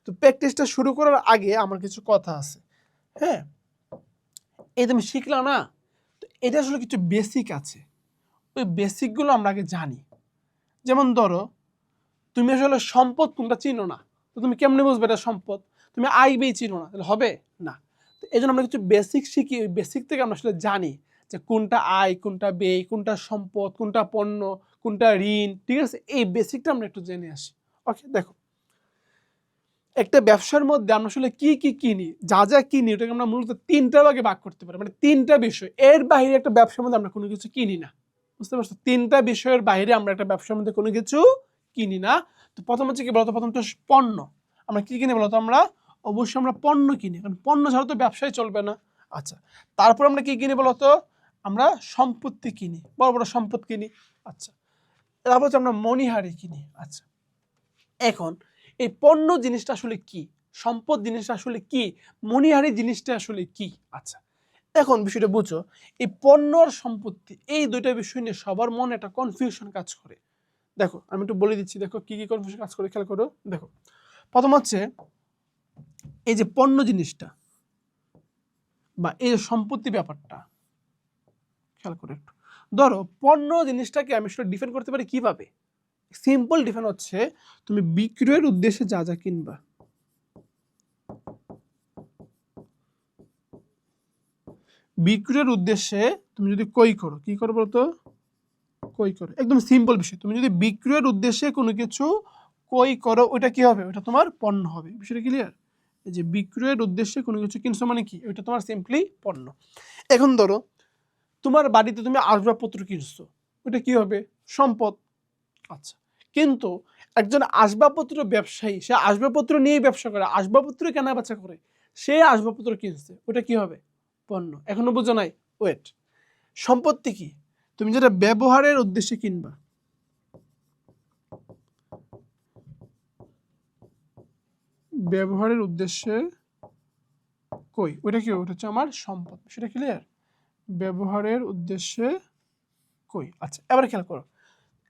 তো প্র্যাকটিসটা শুরু করার আগে আমার কিছু কথা আছে। হ্যাঁ, এই তুমি শিখলা না, তো এটা আসলে কিছু বেসিক আছে, ওই বেসিকগুলো আমরা আগে জানি। যেমন ধরো তুমি আসলে সম্পদ কোনটা চিনো না, তো তুমি কেমনে বুঝবে এটা সম্পদ? তুমি আয় ব্যয় চিনো না, তাহলে হবে না। তো এই জন্য আমরা কিছু বেসিক শিখি, ওই বেসিক থেকে আমরা আসলে জানি যে কোনটা আয়, কোনটা ব্যয়, কোনটা সম্পদ, কোনটা পণ্য, কোনটা ঋণ। ঠিক আছে, এই বেসিকটা আমরা একটু জেনে আসি। ওকে, দেখো একটা ব্যবসার মধ্যে আমরা আসলে কি কি কিনি, যা যা কিনি ওটাকে আমরা মূলত তিনটা ভাগে ভাগ করতে পারি, মানে তিনটা বিষয়। এর বাইরে একটা ব্যবসার মধ্যে আমরা কোনো কিছু কিনি না, বুঝতে পারছো? তিনটা বিষয়ের বাইরে আমরা একটা ব্যবসার মধ্যে কোনো কিছু কিনি না। তো প্রথম হচ্ছে কি বলতো, প্রথম তো পণ্য। আমরা কি কিনি বলতো? আমরা অবশ্যই আমরা পণ্য কিনি, কারণ পণ্য ছাড়া তো ব্যবসায় চলবে না। আচ্ছা, তারপর আমরা কি কিনি বলতো? আমরা সম্পত্তি কিনি, বড় বড় সম্পদ কিনি। আচ্ছা, তারপর হচ্ছে আমরা মণিহারি কিনি। আচ্ছা, এখন এই পণ্য জিনিসটা আসলে কি, সম্পদ জিনিসটা আসলে কি, মণিহারি জিনিসটা আসলে কি? আচ্ছা, এখন বিষয়টা বুঝো, এই পণ্য আর সম্পত্তি এই দুইটা বিষয় নিয়ে সবার মনে একটা কনফিউশন কাজ করে। দেখো আমি একটু বলে দিচ্ছি, দেখো কি কি কনফিউশন কাজ করে, খেয়াল করো। দেখো প্রথম হচ্ছে এই যে পণ্য জিনিসটা বা এই যে সম্পত্তি ব্যাপারটা, খেয়াল করো একটু। ধরো পণ্য জিনিসটাকে আমি সেটা ডিফাইন করতে পারি কিভাবে? সিম্পল ডিফাইন হচ্ছে তুমি বিক্রয়ের উদ্দেশ্যে যা যা কিনবা, বিক্রয়ের উদ্দেশ্যে তুমি যদি ক্রয় করো, কি করো বলতো? ক্রয় করো, একদম সিম্পল বিষয়। তুমি যদি বিক্রয়ের উদ্দেশ্যে কোনো কিছু ক্রয় করো, ওটা কি হবে? ওটা তোমার পণ্য হবে। বিষয়টা ক্লিয়ার? এই যে বিক্রয়ের উদ্দেশ্যে কোনো কিছু কিনছো মানে কি? ওটা তোমার সিম্পলি পণ্য। এখন ধরো তোমার বাড়িতে তুমি আসবাবপত্র কিনছো, ওটা কি হবে? সম্পদ। আচ্ছা, কিন্তু একজন আসবাবপত্র ব্যবসায়ী, সে আসবাবপত্র নিয়েই ব্যবসা করে, আসবাবপত্র কেনা বেচা করে, সে আসবাবপত্র কিনছে, ওটা কি হবে? পণ্য। এখনো বুঝো নাই? ওয়েট, সম্পত্তি কি? তুমি যেটা ব্যবহারের উদ্দেশ্যে কিনবা, ব্যবহারের উদ্দেশ্যে কই, ওটা কি? ওটা হচ্ছে আমার সম্পদ। সেটা ক্লিয়ার? ব্যবহারের উদ্দেশ্যে কই। আচ্ছা, এবার খেয়াল করো,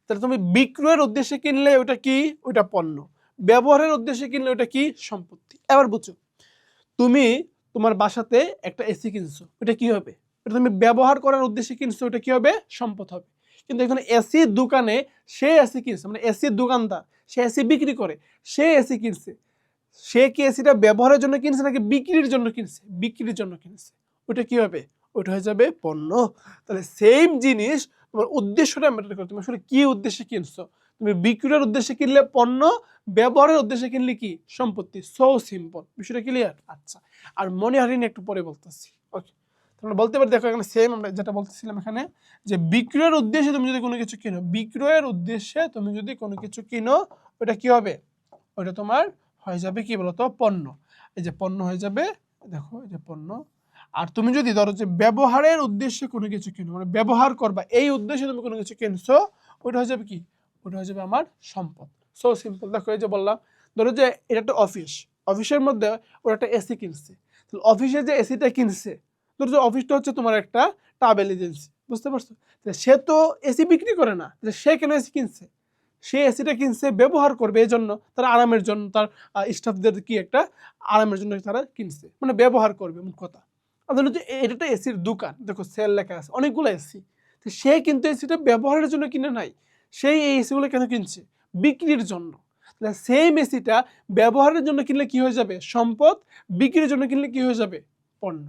তাহলে তুমি বিক্রয়ের উদ্দেশ্যে কিনলে ওটা কি? ওটা পণ্য। ব্যবহারের উদ্দেশ্যে কিনলে ওটা কি? সম্পত্তি। এবার বুঝো, তুমি তোমার বাসাতে একটা এসি কিনছো, ওটা কি হবে? এটা তুমি ব্যবহার করার উদ্দেশ্যে কিনছো, ওটা কি হবে? সম্পদ হবে। কিন্তু এখানে এসি দোকানে সে এসি কিনছে, মানে এসির দোকানদার, সে এসি বিক্রি করে, সে এসি কিনছে, সে কি এসিটা ব্যবহারের জন্য কিনছে নাকি বিক্রির জন্য কিনছে? বিক্রির জন্য কিনছে। ওটা কি হবে? ওটা হয়ে যাবে পণ্য। তাহলে সেম জিনিস, তোমার উদ্দেশ্যটা ম্যাটার করে, তুমি আসলে কি উদ্দেশ্যে কিনছো। তুমি বিক্রির উদ্দেশ্যে কিনলে পণ্য, ব্যবহারের উদ্দেশ্যে কিনলে কি? সম্পত্তি। So simple. বিষয়টা ক্লিয়ার? আচ্ছা, আর মনিহারি নিয়ে একটু পরে বলতেছি। ওকে, তোমরা বলতে পারি, দেখো এখানে সেম আমরা যেটা বলতেছিলাম এখানে, যে বিক্রয়ের উদ্দেশ্যে তুমি যদি কোনো কিছু কিনো, বিক্রয়ের উদ্দেশ্যে তুমি যদি কোনো কিছু কিনো, ওটা কি হবে? ওটা তোমার হয়ে যাবে কি বলতো? পণ্য। এই যে পণ্য হয়ে যাবে, দেখো এই যে পণ্য। আর তুমি যদি ধরো যে ব্যবহারের উদ্দেশ্যে কোনো কিছু কিনো, মানে ব্যবহার করবা এই উদ্দেশ্যে তুমি কোনো কিছু কিনছো, ওটা হয়ে যাবে কি? ওটা হয়ে যাবে আমার সম্পদ। So simple. দেখো এই যে বললাম, ধরো যে এটা একটা অফিস, অফিসের মধ্যে ওরা একটা এসি কিনছে, তাহলে অফিসে যে এসিটা কিনছে, ধরো যে অফিসটা হচ্ছে তোমার একটা ট্রাভেল এজেন্সি, বুঝতে পারছো? সে তো এসি বিক্রি করে না, সে কেন এসি কিনছে? সে এসিটা কিনছে ব্যবহার করবে, এই জন্য তার আরামের জন্য, তার স্টাফদের কি একটা আরামের জন্য তারা কিনছে, মানে ব্যবহার করবে মোট কথা। আসলে যে এটা একটা এসির দোকান, দেখো সেল লেখা আছে, অনেকগুলো এসি, তো সে কিন্তু এসিটা ব্যবহারের জন্য কিনে নাই, সেই এই এসিগুলো কেন কিনছে? বিক্রির জন্য। তাহলে সেম এসিটা ব্যবহারের জন্য কিনলে কি হয়ে যাবে? সম্পদ। বিক্রির জন্য কিনলে কি হয়ে যাবে? পণ্য।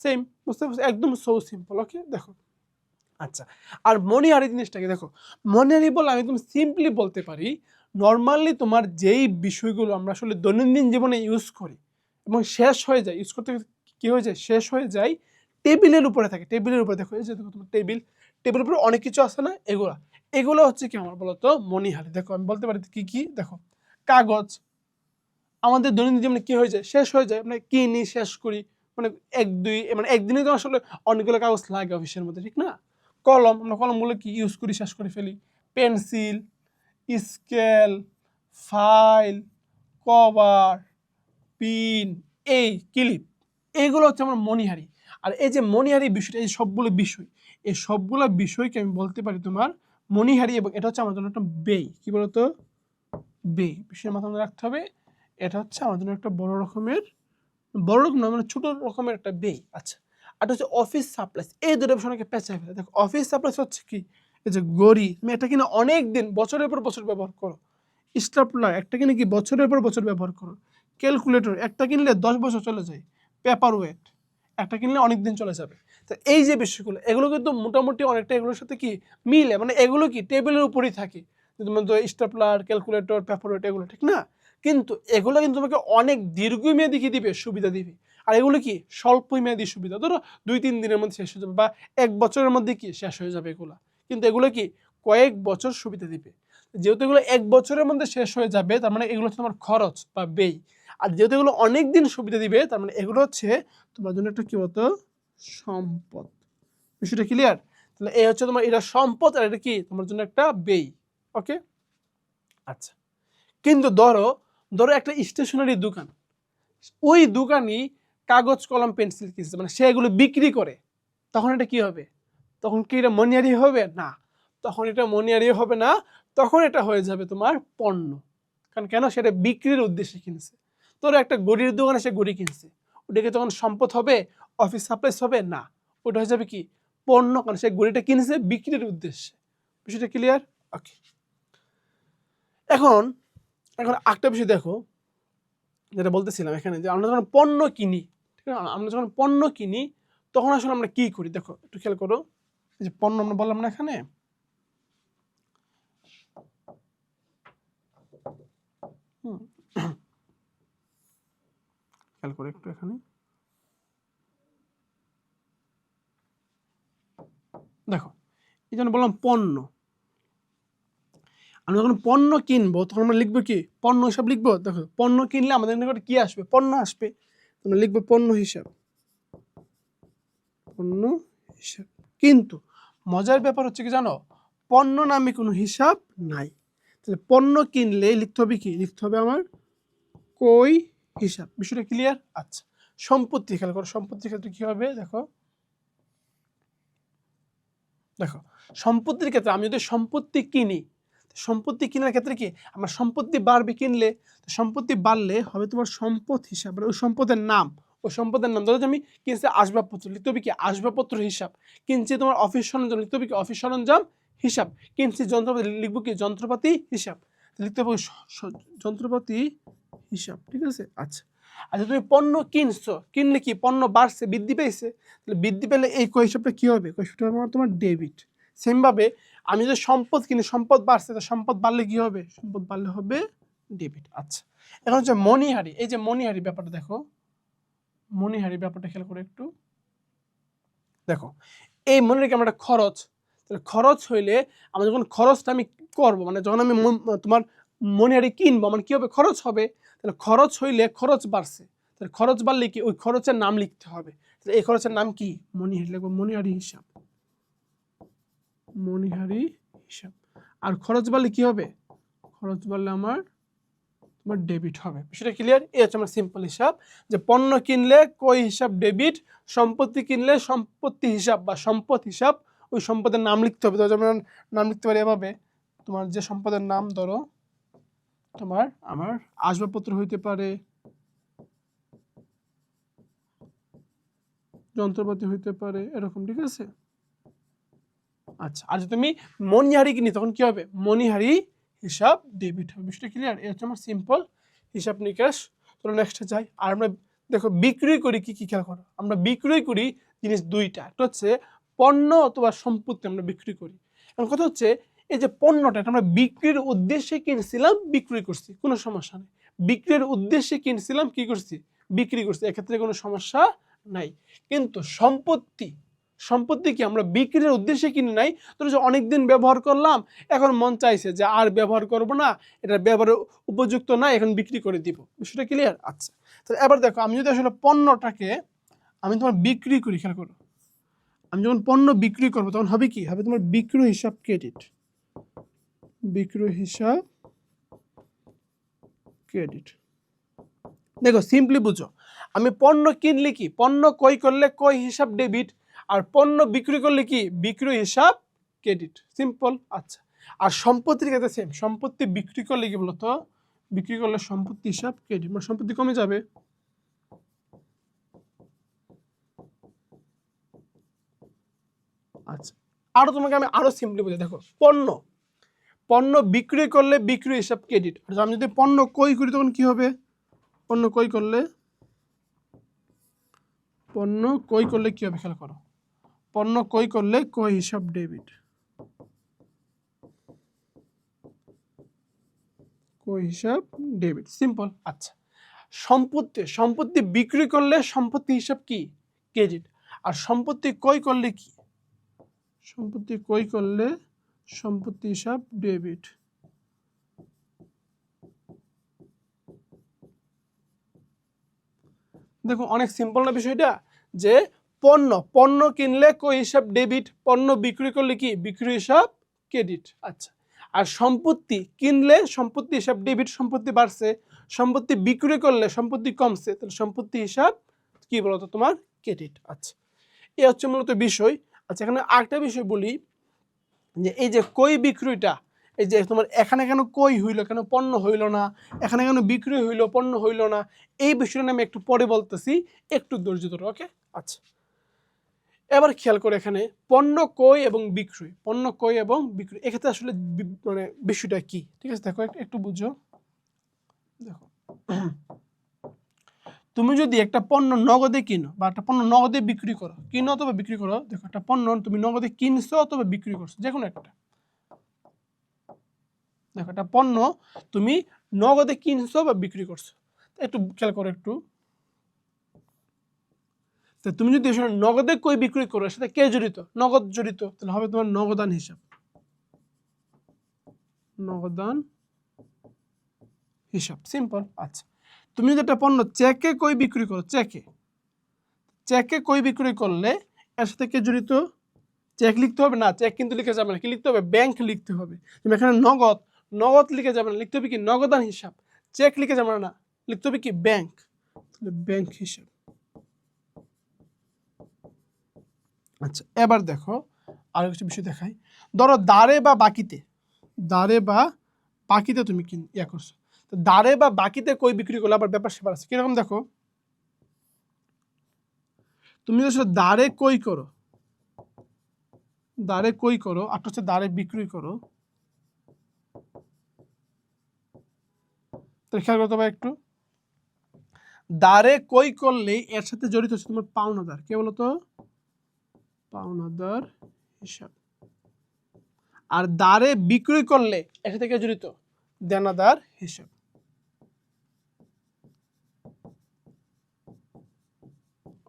সেম, বুঝতে পারছো? একদম সো সিম্পল। ওকে, দেখো। আচ্ছা, আর মনিহারি জিনিসটাকে দেখো, মনিহারি বলে আমি একদম সিম্পলি বলতে পারি, নর্মালি তোমার যেই বিষয়গুলো আমরা আসলে দৈনন্দিন জীবনে ইউজ করি এবং শেষ হয়ে যায়, ইউজ করতে কি হয়ে যায়? শেষ হয়ে যায়, টেবিলের উপরে থাকে। টেবিলের উপরে দেখো, এই যে দেখো তোমার টেবিল, টেবিলের উপরে অনেক কিছু আছে না, এগুলা এগুলো হচ্ছে কি আমার বলতো? মনিহারি। দেখো আমি বলতে পারি কি কি, দেখো কাগজ, আমাদের দৈনন্দিন জীবনে কি হয়ে যায়? শেষ হয়ে যায়, মানে কিনি শেষ করি, মানে এক দুই, মানে একদিনে তো আসলে অনেকগুলো কাগজ লাগে অফিসের মধ্যে, ঠিক না? কলম, আমরা কলমগুলো কি ইউজ করি, শেষ করে ফেলি। Pencil, scale, file, cover, pin, এই ক্লিপ, এইগুলো হচ্ছে আমার মনিহারি। আর এই যে মনিহারি বিষয়টা, এই সবগুলো বিষয়, এই সবগুলো বিষয়কে আমি বলতে পারি তোমার মনিহারি, এবং এটা হচ্ছে আমার জন্য একটা ব্যয়। কি বলতো? ব্যয়। বিষয়ের মাথা মধ্যে রাখতে হবে, এটা হচ্ছে আমার জন্য একটা বড় রকম না মানে ছোট রকমের একটা ব্যয়। আচ্ছা, আর হচ্ছে অফিস সাপ্লাইস, এই দুটো বিষয় অনেকে পেঁচায় ফেলে। দেখো অফিস সাপ্লাইস হচ্ছে কি, এই যে গড়ি, তুমি এটা কিনা অনেক দিন বছরের পর বছর ব্যবহার করো। স্টাপলার একটা কিনে কি বছরের পর বছর ব্যবহার করো। ক্যালকুলেটর একটা কিনলে 10 বছর চলে যায়। পেপার ওয়েট একটা কিনলে অনেক দিন চলে যাবে। তো এই যে বিষয়গুলো, এগুলো কিন্তু মোটামুটি অনেকটা এগুলোর সাথে কি মিলে, মানে এগুলো কি টেবিলের উপরেই থাকে। যেমন তো স্টাপলার, ক্যালকুলেটর, পেপার ওয়েট, এগুলো ঠিক না? কিন্তু এগুলো কিন্তু তোমাকে অনেক দীর্ঘমেয়াদী কি দিবে, সুবিধা দিবে। আর এগুলো কি স্বল্প মেয়াদী সুবিধা, ধরো 2-3 দিনের মধ্যে শেষ হয়ে যাবে বা 1 বছরের মধ্যে কি শেষ হয়ে যাবে এগুলো। কিন্তু এগুলো কি কয়েক বছর সুবিধা দিবে। যেহেতু এগুলো 1 বছরের মধ্যে শেষ হয়ে যাবে, তার মানে এগুলো হচ্ছে তোমার খরচ বা ব্যয়। আর যেহেতু এগুলো অনেক দিন সুবিধা দিবে, তার মানে এগুলো হচ্ছে তোমার জন্য একটা কি বলতো, সম্পদ। বিষয়টা ক্লিয়ার? তাহলে এই হচ্ছে তোমার এটা সম্পদ, আর এটা কি তোমার জন্য একটা ব্যয়। ওকে, আচ্ছা। কিন্তু ধরো একটা স্টেশনারি দোকান, ওই দোকানই কাগজ কলম পেন্সিল কিনছে, মানে সে এগুলো বিক্রি করে, তখন এটা কি হবে? তখন কি এটা মনিহারি হবে? না, তখন এটা মনিহারি হবে না, তখন এটা হয়ে যাবে তোমার পণ্য। কারণ কেন? সেটা বিক্রির উদ্দেশ্যে কিনছে। তোর একটা গড়ির দোকানে সে গড়ি কিনছে, ওটাকে তখন সম্পদ হবে, অফিস সাপ্লাইস হবে না, ওটা হয়ে যাবে কি পণ্য, কারণ সে গড়িটা কিনছে বিক্রির উদ্দেশ্যে। বিষয়টা ক্লিয়ার? ওকে, এখন একটা বিষয় দেখো, যেটা বলতেছিলাম এখানে, যে আমরা যখন পণ্য কিনি, ঠিক আছে, আমরা যখন পণ্য কিনি তখন আসলে আমরা কি করি, দেখো একটু খেয়াল করো। এই যে পণ্য আমরা বললাম না এখানে, খেয়াল করে একটু এখানে দেখো, এই জন্য বললাম পণ্য। আমরা যখন পণ্য কিনবো তখন আমরা লিখবো কি, পণ্য হিসাব লিখবো। দেখো পণ্য কিনলে আমাদের নিকটে কি আসবে, পণ্য আসবে, আমরা লিখবো পণ্য হিসাব, পণ্য হিসাব। কিন্তু মজার ব্যাপার হচ্ছে কি জানো, পণ্য নামে কোনো হিসাব নাই। তাহলে পণ্য কিনলে লিখতে হবে কি, লিখতে হবে আমার কই হিসাব। বিষয়টা ক্লিয়ার? আচ্ছা, সম্পত্তি খেয়াল করো, সম্পত্তির ক্ষেত্রে কি হবে দেখো, সম্পত্তির ক্ষেত্রে আমি যদি সম্পত্তি কিনি, সম্পত্তি কেনার ক্ষেত্রে কি আমার সম্পত্তি বাড়বে কিনলে, সম্পত্তি বাড়লে হবে তোমার সম্পদ হিসাব, ওই সম্পদের নাম, ধরো আমি কিনছি আসবাবপত্র, লিখতে হবে কি আসবাবপত্র হিসাব। কিনছি তোমার অফিস সরঞ্জাম, লিখতে হবে কি অফিস সরঞ্জাম হিসাব। কিনছি যন্ত্রপাতি, লিখবো কি যন্ত্রপাতি হিসাব, লিখতে হবে যন্ত্রপাতি হিসাব। ঠিক আছে? আচ্ছা, আচ্ছা তুমি পণ্য কিনছো, কিনলে কি পণ্য বাড়ছে, বৃদ্ধি পেয়েছে, তাহলে বৃদ্ধি পেলে এই হিসাবটা কি হবে, হিসাবটা হবে তোমার ডেবিট। সেমভাবে আমি যদি সম্পদ কিনি, সম্পদ বাড়ছে, তো সম্পদ বাড়লে কি হবে, সম্পদ বাড়লে হবে ডেবিট। আচ্ছা, এখন হচ্ছে মনিহারি, এই যে মনিহারি ব্যাপারটা দেখো, মনিহারি ব্যাপারটা খেয়াল করে একটু দেখো, এই মনিহারি আমরা খরচ, তাহলে খরচ হইলে আমরা যখন খরচটা আমি করবো, মানে যখন আমি তোমার মনিহারি কিনবো, মানে কি হবে, খরচ হবে। তাহলে খরচ হইলে খরচ বাড়ছে, তাহলে খরচ বাড়লে কি ওই খরচের নাম লিখতে হবে। তাহলে এই খরচের নাম কি, মনিহারি, লিখবো মনিহারি হিসাব, মনিহারি হিসাব। আর খরচ বাড়লে কি হবে, খরচ বাড়লে আমার তোমার ডেবিট হবে। বিষয়টা ক্লিয়ার? এই হচ্ছে আমার সিম্পল হিসাব, যে পণ্য কিনলে কই হিসাব ডেবিট, সম্পত্তি কিনলে সম্পত্তি হিসাব বা সম্পদ হিসাব, ওই সম্পদের নাম লিখতে হবে। ধরো আমরা নাম লিখতে পারি এভাবে, তোমার যে সম্পদের নাম, ধরো তোমার আমার আসবাবপত্র হইতে পারে, যন্ত্রপাতি হইতে পারে, এরকম। ঠিক আছে? আচ্ছা, আর যদি তুমি মনিহারি কিনি তখন কি হবে, মনিহারি হিসাব ডেবিট হবে। বিষয়টা ক্লিয়ার? এই হচ্ছে আমার সিম্পল হিসাব নিকাশ। চলো নেক্সটে যাই। আর আমরা দেখো বিক্রি করি কি কি, খেয়াল করো, আমরা বিক্রি করি জিনিস দুইটা, একটা হচ্ছে পণ্য অথবা সম্পত্তি আমরা বিক্রি করি। এখন কথা হচ্ছে এই যে পণ্যটা, আমরা বিক্রির উদ্দেশ্যে কিনছিলাম, বিক্রি করছি, কোনো সমস্যা নেই। বিক্রির উদ্দেশ্যে কিনছিলাম, কি করছি, বিক্রি করছি, এক্ষেত্রে কোনো সমস্যা নাই। কিন্তু সম্পত্তি কি আমরা বিক্রির উদ্দেশ্যে কিনে নাই, তো যে অনেকদিন ব্যবহার করলাম, এখন মন চাইছে যে আর ব্যবহার করব না, এটা ব্যবহারের উপযুক্ত না, এখন বিক্রি করে দিব। বিষয়টা ক্লিয়ার? আচ্ছা, তো এবার দেখো, আমি যদি আসলে পণ্যটাকে আমি তোমার বিক্রি করি, খেয়াল করো, আমি যখন পণ্য বিক্রি করবো তখন হবে কি, হবে তোমার বিক্রয় হিসাব ক্রেডিট, বিক্রয় হিসাব ক্রেডিট। দেখো সিম্পলি বুঝো, আমি পণ্য কিনলে কি, পণ্য ক্রয় করলে ক্রয় হিসাব ডেবিট, আর পণ্য বিক্রি করলে কি বিক্রয় হিসাব ক্রেডিট। সিম্পল। আচ্ছা, আর সম্পত্তির ক্ষেত্রে সেম, সম্পত্তি বিক্রি করলে কি বলতো, বিক্রি করলে সম্পত্তি হিসাব ক্রেডিট, মানে সম্পত্তি কমে যাবে। আচ্ছা, আরো তোমাকে আমি আরো সিম্পলি বুঝাই, দেখো পণ্য বিক্রি করলে বিক্রি হিসাব ক্রেডিট। আমি যদি পণ্য ক্রয় করি তখন কি হবে? পণ্য ক্রয় করলে কি হবে খেয়াল করো, পণ্য ক্রয় করলে ক্রয় হিসাব ডেবিট, ক্রয় হিসাব ডেবিট, সিম্পল। আচ্ছা, সম্পত্তি বিক্রি করলে সম্পত্তি হিসাব কি ক্রেডিট, আর সম্পত্তি ক্রয় করলে কি? সম্পত্তি ক্রয় করলে সম্পত্তি হিসাব ডেবিট। দেখো অনেক সিম্পল না বিষয়টা, যে পণ্য কিনলে ক্রয় হিসাব ডেবিট, পণ্য বিক্রি করলে কি বিক্রি হিসাব ক্রেডিট। আচ্ছা, আর সম্পত্তি কিনলে সম্পত্তি হিসাব ডেবিট, সম্পত্তি বাড়ছে, সম্পত্তি বিক্রি করলে সম্পত্তি কমছে, তাহলে সম্পত্তি হিসাব কি বলতো তোমার ক্রেডিট। আচ্ছা, এই হচ্ছে মূলত বিষয়। আচ্ছা, এখানে আরেকটা বিষয় বলি, যে এই যে ক্রয় বিক্রয়টা, এই যে তোমার এখানে কেন ক্রয় হইল, কেন পণ্য হইল না, এখানে কেন বিক্রি হইল পণ্য হইল না, এই বিষয়টা আমি একটু পরে বলতেছি, একটু ধৈর্য ধরো। ওকে, আচ্ছা, এবার খেয়াল করে এখানে পণ্য ক্রয় এবং বিক্রয়, পণ্য ক্রয় এবং বিক্রয়, এক্ষেত্রে আসলে মানে বিষয়টা কি, ঠিক আছে? দেখো একটু বুঝো। দেখো, তুমি যদি একটা পণ্য নগদে কিনো বা একটা পণ্য নগদে বিক্রি করো, কিনো অথবা বিক্রি করো, দেখো একটা পণ্য তুমি নগদে কিনছো অথবা বিক্রি করছো, যে কোনো একটা। দেখো একটা পণ্য তুমি নগদে কিনছো বা বিক্রি করছো, একটু খেয়াল করো একটু। তো তুমি যদি নগদে ক্রয় বিক্রি করো, সেটা কে জড়িত? নগদ জড়িত, তাহলে হবে তোমার নগদান হিসাব, নগদান হিসাব, সিম্পল। আচ্ছা, তুমি যদি একটা পণ্য চেকে ক্রয় বিক্রি করো, চেকে ক্রয় বিক্রি করলে এর সাথে কে জড়িত? চেক লিখতে হবে না, চেক কিন্তু লিখে যাবে না, কি লিখতে হবে? ব্যাংক লিখতে হবে। তুমি এখানে নগদ লিখে যাবে না, লিখতে হবে কি নগদান হিসাব। চেক লিখে যাবে না, লিখতে হবে কি ব্যাংক, ব্যাংক হিসাব। আচ্ছা, এবার দেখো আরো কিছু বিষয় দেখাই। ধরো দাঁড়ে বা বাকিতে তুমি ইয়া করছো, তো দাঁড়ে বা বাকিতে কই বিক্রি করলে আবার ব্যাপার সেবার আছে। কিরকম দেখো, তুমি যদি দাঁড়ে কই করো আর হচ্ছে দাঁড়ে বিক্রি করো, তো খেয়াল করতে হবে একটু, দাঁড়ে কই করলে এর সাথে জড়িত হচ্ছে তোমার পাওনাদার, কে বলতো? পাওনাদার হিসাব। আর দাঁড়ে বিক্রি করলে এর সাথে কে জড়িত? দেনাদার হিসাব।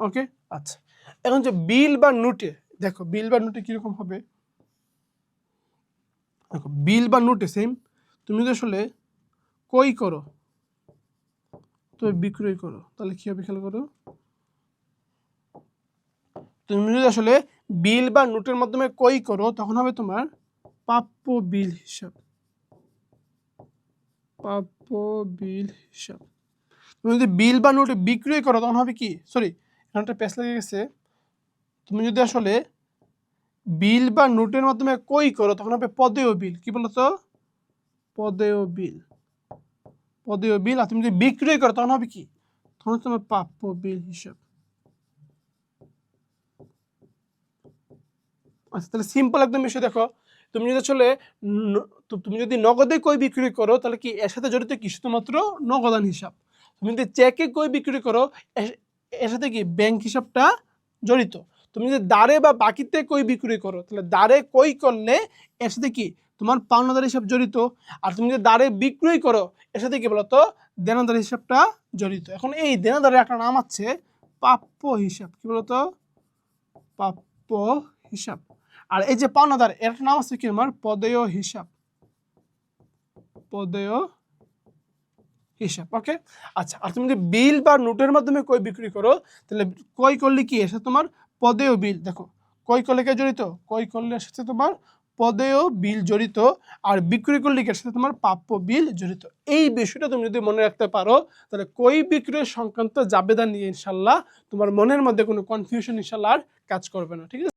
ওকে, আচ্ছা, এখন যে বিল বা নোটে, দেখো বিল বা নোটে কিরকম হবে, দেখো বিল বা নোটে সেম, তুমি যদি আসলে কই করো তো বিক্রয় করো, তাহলে কি হবে খেয়াল করো, তুমি যদি আসলে বিল বা নোটের মাধ্যমে কই করো তখন হবে তোমার প্রাপ্য বিল হিসাব, প্রাপ্য বিল হিসাব। তুমি যদি বিল বা নোটে বিক্রয় করো তখন হবে কি, সরি এখানটা পেছ লেগে গেছে, তুমি যদি আসলে বিল বা নোটের মাধ্যমে কই করো তখন হবে পদেয় বিল, কি বলতো? পদেয় বিল, আর তুমি যদি বিক্রয় করো তখন হবে কি, তখন তোমার প্রাপ্য বিল হিসাব। আচ্ছা, তাহলে সিম্পল একদম বিষয়। দেখো তুমি যদি আসলে তুমি যদি নগদে কই বিক্রি করো তাহলে কি এর সাথে জড়িত কি শুধুমাত্র নগদান হিসাব। তুমি যদি চেকে কই বিক্রি করো এর সাথে কি ব্যাংক হিসাবটা জড়িত। তুমি যদি দাঁড়ে বা বাকিতে কই বিক্রি করো তাহলে দাঁড়ে কই করলে এর সাথে কি তোমার পাওনাদার হিসাব জড়িত। আর তুমি যদি দাঁড়ে বিক্রয় করো এর সাথে কি বলতো দেনাদার হিসাবটা জড়িত। এখন এই দেনাদারের একটা নাম আছে প্রাপ্য হিসাব, কি বলতো? প্রাপ্য হিসাব। আর এই যে পাওনাদার এর নাম আছে কি আমার পদেয় হিসাব, পদেয় হিসাব। ওকে, আচ্ছা, আর তুমি যদি বিল বা নোটের মাধ্যমে কই বিক্রি করো তাহলে কই করলে কি এসে তোমার পদেয় বিল। দেখো কই করলে কে জড়িত? কই করলে এসেছে তোমার পদেয় বিল জড়িত, আর বিক্রি করলে এর সাথে তোমার প্রাপ্য বিল জড়িত। এই বিষয়টা তুমি যদি মনে রাখতে পারো তাহলে কই বিক্রয় সংক্রান্ত জাবেদা নিয়ে ইনশাল্লাহ তোমার মনের মধ্যে কোনো কনফিউশন ইনশাল্লাহ আর কাজ করবে না। ঠিক আছে।